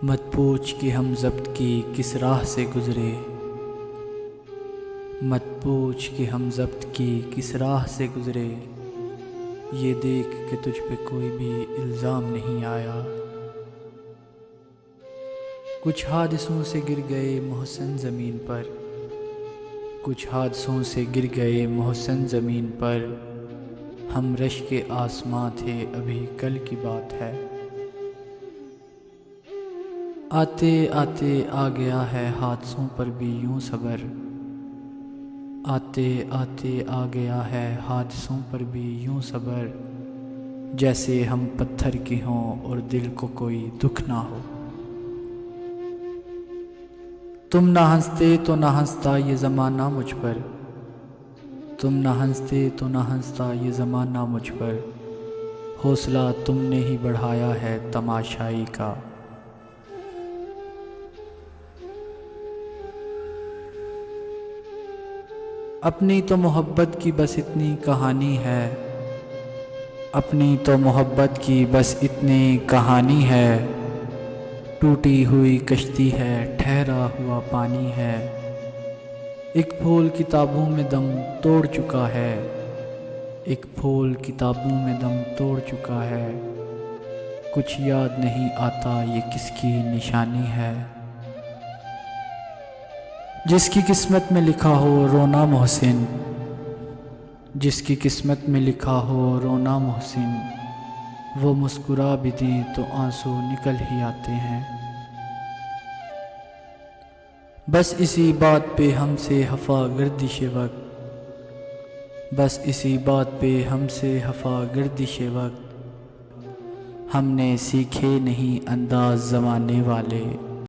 مت پوچھ کہ ہم ضبط کی کس راہ سے گزرے، مت پوچھ کہ ہم ضبط کی کس راہ سے گزرے، یہ دیکھ کہ تجھ پہ کوئی بھی الزام نہیں آیا۔ کچھ حادثوں سے گر گئے محسن زمین پر، کچھ حادثوں سے گر گئے محسن زمین پر، ہم رش کے آسماں تھے ابھی کل کی بات ہے۔ آتے آتے آ گیا ہے حادثوں پر بھی یوں صبر، آتے آتے آ گیا ہے حادثوں پر بھی یوں صبر، جیسے ہم پتھر کے ہوں اور دل کو کوئی دکھ نہ ہو۔ تم نہ ہنستے تو نہ ہنستا یہ زمانہ مجھ پر، تم نہ ہنستے تو نہ ہنستا یہ زمانہ مجھ پر، حوصلہ تم نے ہی بڑھایا ہے تماشائی کا۔ اپنی تو محبت کی بس اتنی کہانی ہے، اپنی تو محبت کی بس اتنی کہانی ہے، ٹوٹی ہوئی کشتی ہے ٹھہرا ہوا پانی ہے، ایک پھول کتابوں میں دم توڑ چکا ہے، ایک پھول کتابوں میں دم توڑ چکا ہے، کچھ یاد نہیں آتا یہ کس کی نشانی ہے۔ جس کی قسمت میں لکھا ہو رونا محسن، جس کی قسمت میں لکھا ہو رونا محسن، وہ مسکرا بھی دیں تو آنسو نکل ہی آتے ہیں۔ بس اسی بات پہ ہم سے خفا گردش وقت، بس اسی بات پہ ہم سے خفا گردش وقت، ہم نے سیکھے نہیں انداز زمانے والے۔